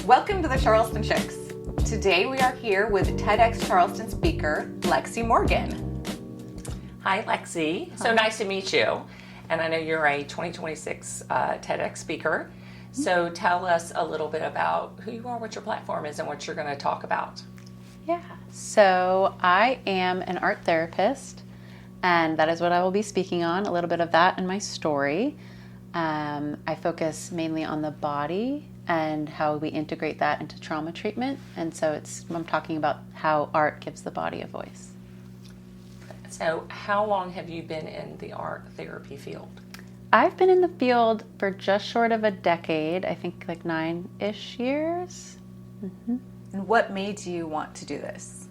Welcome to the Charleston Chicks. Today we are here with TEDx Charleston speaker, Lexi Morgan. Hi, Lexi. So nice to meet you. And I know you're a 2026 TEDx speaker. So tell us a little bit about who you are, what your platform is, and what you're going to talk about. Yeah, so I am an art therapist, and that is what I will be speaking on, a little bit of that in my story. I focus mainly on the body and how we integrate that into trauma treatment. And so I'm talking about how art gives the body a voice. So how long have you been in the art therapy field? I've been in the field for just short of a decade, I think like 9-ish years. Mm-hmm. And what made you want to do this?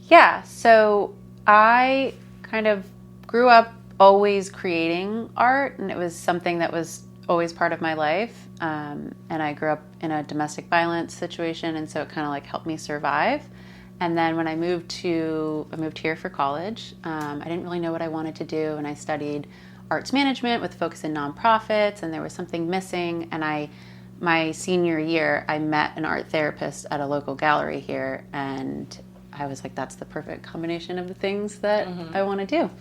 Yeah, so I kind of grew up always creating art, and it was something that was always part of my life. And I grew up in a domestic violence situation, and so it kind of like helped me survive. And then when I moved here for college, I didn't really know what I wanted to do, and I studied arts management with a focus in nonprofits, and there was something missing. And my senior year, I met an art therapist at a local gallery here, and I was like, that's the perfect combination of the things that I want to do.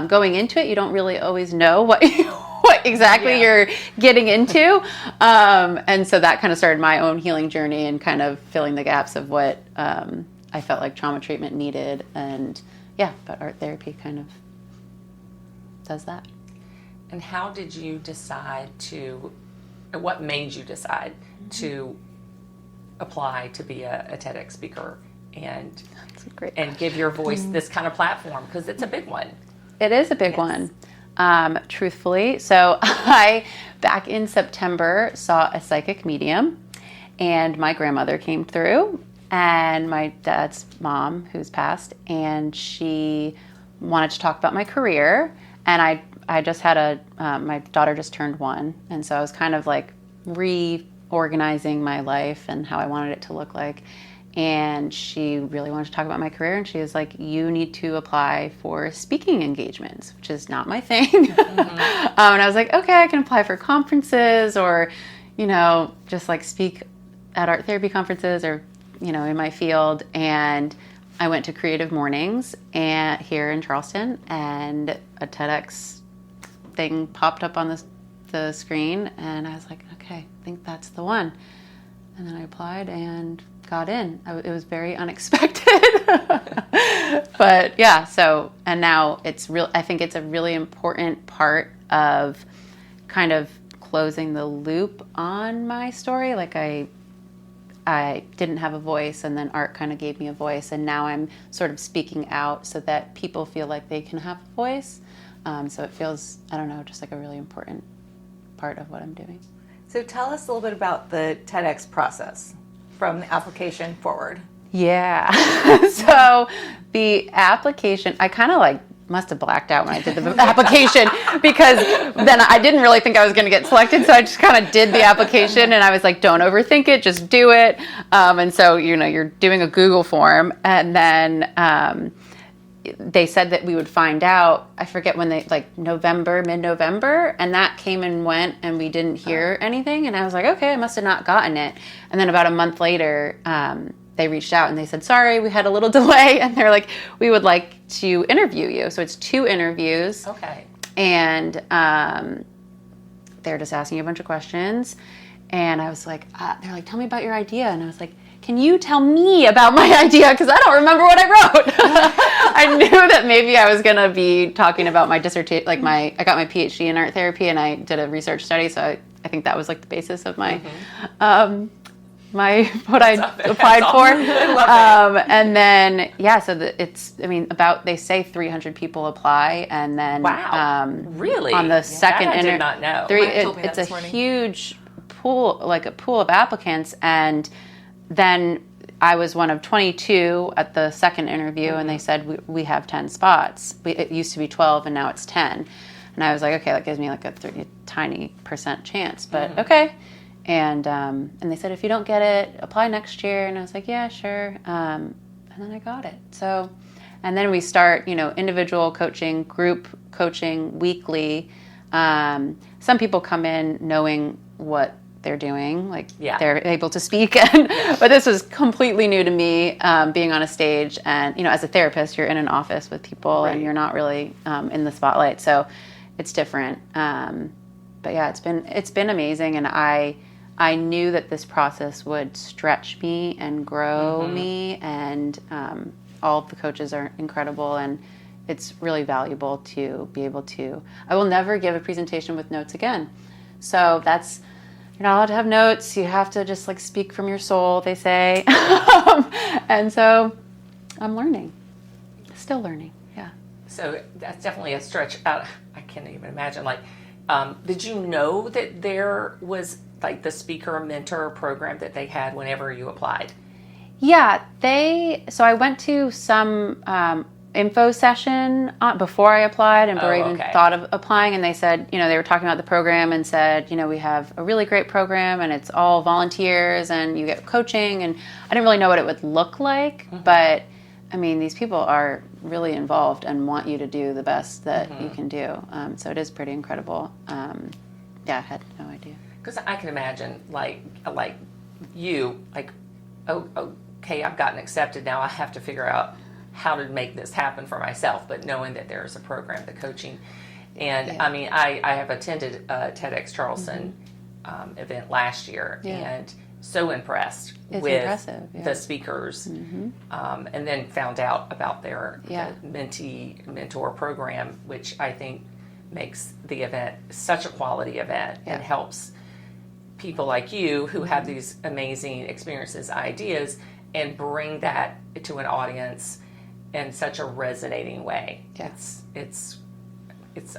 Going into it, you don't really always know what exactly you're getting into. And so that kind of started my own healing journey and kind of filling the gaps of what I felt like trauma treatment needed. And but art therapy kind of does that. And how did you what made you decide to apply to be a TEDx speaker and give your voice this kind of platform? Because it's a big one. It is a big one, truthfully. So I, back in September, saw a psychic medium, and my grandmother came through, and my dad's mom, who's passed, and she wanted to talk about my career. And I just had my daughter just turned 1, and so I was kind of like reorganizing my life and how I wanted it to look like. And she really wanted to talk about my career, and she was like, you need to apply for speaking engagements, which is not my thing. And I was like, okay, I can apply for conferences or, just like speak at art therapy conferences or, in my field. And I went to Creative Mornings here in Charleston, and a TEDx thing popped up on the screen, and I was like, okay, I think that's the one. And then I applied and got in. It was very unexpected. But and now I think it's a really important part of kind of closing the loop on my story. Like I didn't have a voice, and then art kind of gave me a voice, and now I'm sort of speaking out so that people feel like they can have a voice. So it feels, I don't know, just like a really important part of what I'm doing. So tell us a little bit about the TEDx process from the application forward. Yeah. So the application, I kind of must have blacked out when I did the application because then I didn't really think I was going to get selected. So I just kind of did the application, and I was like, don't overthink it, just do it. And so, you're doing a Google form, and then they said that we would find out, I forget when mid-November, and that came and went, and we didn't hear anything. And I was like, okay, I must have not gotten it. And then about a month later, they reached out and they said, sorry, we had a little delay. And they're like, we would like to interview you. So it's 2 interviews. Okay. And they're just asking you a bunch of questions. And I was like, they're like, tell me about your idea. And I was like, can you tell me about my idea? Because I don't remember what I wrote. I knew that maybe I was going to be talking about my dissertation, I got my PhD in art therapy, and I did a research study. So I think that was the basis of my, what I applied for. I love it. And then, they say 300 people apply. And then, really? On the second I did not know. It's a huge pool, a pool of applicants. And then I was one of 22 at the second interview, and they said, we have 10 spots. It used to be 12, and now it's 10. And I was like, okay, that gives me like a tiny % chance, but okay. And they said, if you don't get it, apply next year. And I was like, yeah, sure. And then I got it. So, and then we start, individual coaching, group coaching weekly. Some people come in knowing what they're doing, like they're able to speak. But this was completely new to me, being on a stage. And, as a therapist, you're in an office with people and you're not really in the spotlight. So it's different. But yeah, it's been amazing. And I knew that this process would stretch me and grow me. And all of the coaches are incredible. And it's really valuable to be able to, I will never give a presentation with notes again. So that's, you're not allowed to have notes. You have to just like speak from your soul, they say. And so I'm learning, still learning. Yeah. So that's definitely a stretch out. I can't even imagine. Like, did you know that there was like the speaker mentor program that they had whenever you applied? Yeah, so I went to some info session before I applied and before I even thought of applying, and they said, they were talking about the program and said, we have a really great program and it's all volunteers and you get coaching, and I didn't really know what it would look like, but I mean, these people are really involved and want you to do the best that you can do. So it is pretty incredible. Yeah, I had no idea. Because I can imagine, like you, like, okay, I've gotten accepted. Now I have to figure out how to make this happen for myself. But knowing that there's a program, the coaching, and I mean, I have attended a TEDx Charleston event last year, and so impressed with the speakers, and then found out about their mentor program, which I think makes the event such a quality event and helps people like you who have these amazing experiences, ideas, and bring that to an audience in such a resonating way. It's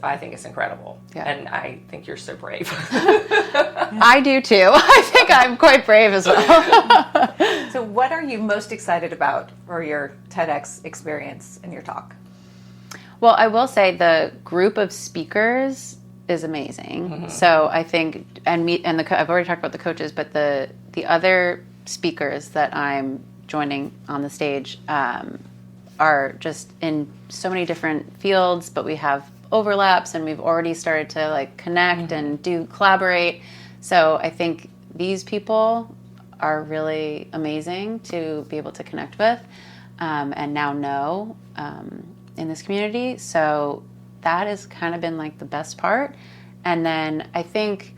I think it's incredible. And I think you're so brave. I do too. I think I'm quite brave as well. So what are you most excited about for your TEDx experience and your talk? Well, I will say the group of speakers is amazing. So I think, I've already talked about the coaches, but the other speakers that I'm joining on the stage are just in so many different fields, but we have overlaps and we've already started to like connect and collaborate. So I think these people are really amazing to be able to connect with and now know in this community. So that has kind of been like the best part. And then I think,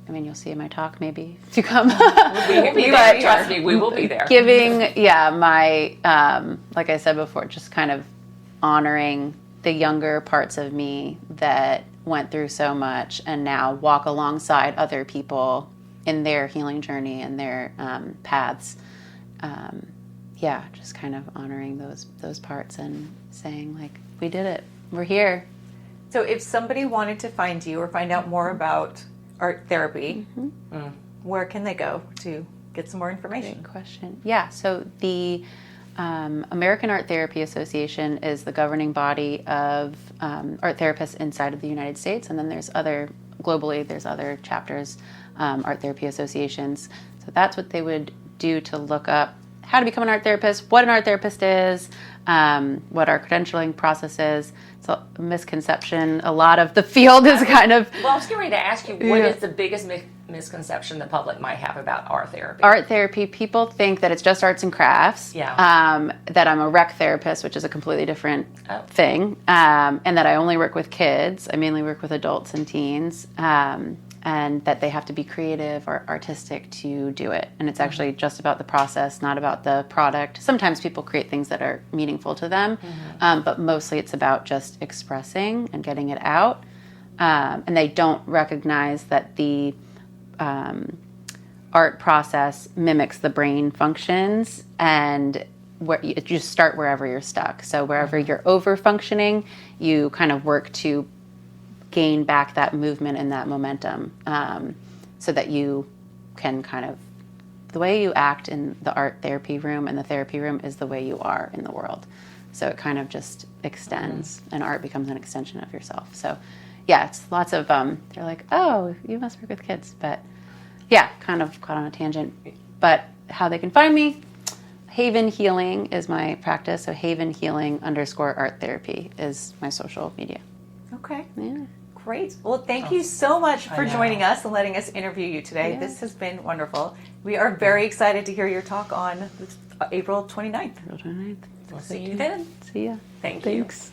you'll see in my talk maybe if you come. We'll be there. Trust me, we will be there. Giving, my, like I said before, just kind of honoring the younger parts of me that went through so much and now walk alongside other people in their healing journey and their paths. Just kind of honoring those parts and saying like, we did it. We're here. So if somebody wanted to find you or find out more about art therapy, where can they go to get some more information? Great question. Yeah, so the American Art Therapy Association is the governing body of art therapists inside of the United States, and then there's other chapters, art therapy associations. So that's what they would do to look up how to become an art therapist, what an art therapist is, what our credentialing process is. So a misconception, a lot of the field is kind of... Well, I was getting ready to ask you, what is the biggest misconception the public might have about art therapy? Art therapy, people think that it's just arts and crafts, that I'm a rec therapist, which is a completely different thing, and that I only work with kids. I mainly work with adults and teens, and that they have to be creative or artistic to do it. And it's actually just about the process, not about the product. Sometimes people create things that are meaningful to them, but mostly it's about just expressing and getting it out. And they don't recognize that the art process mimics the brain functions, and you just start wherever you're stuck. So wherever you're over functioning, you kind of work to gain back that movement and that momentum, so that you can kind of, the way you act in the art therapy room and the therapy room is the way you are in the world. So it kind of just extends, and art becomes an extension of yourself. So yeah, it's lots of, they're like, oh, you must work with kids. But yeah, kind of caught on a tangent. But how they can find me, Haven Healing is my practice. So Haven Healing _art therapy is my social media. Okay. Yeah. Great. Well, thank you so much for know. joining us and letting us interview you today. Yeah. This has been wonderful. We are very excited to hear your talk on April 29th. April 29th. We'll see you then. See ya. Thank you. Thanks.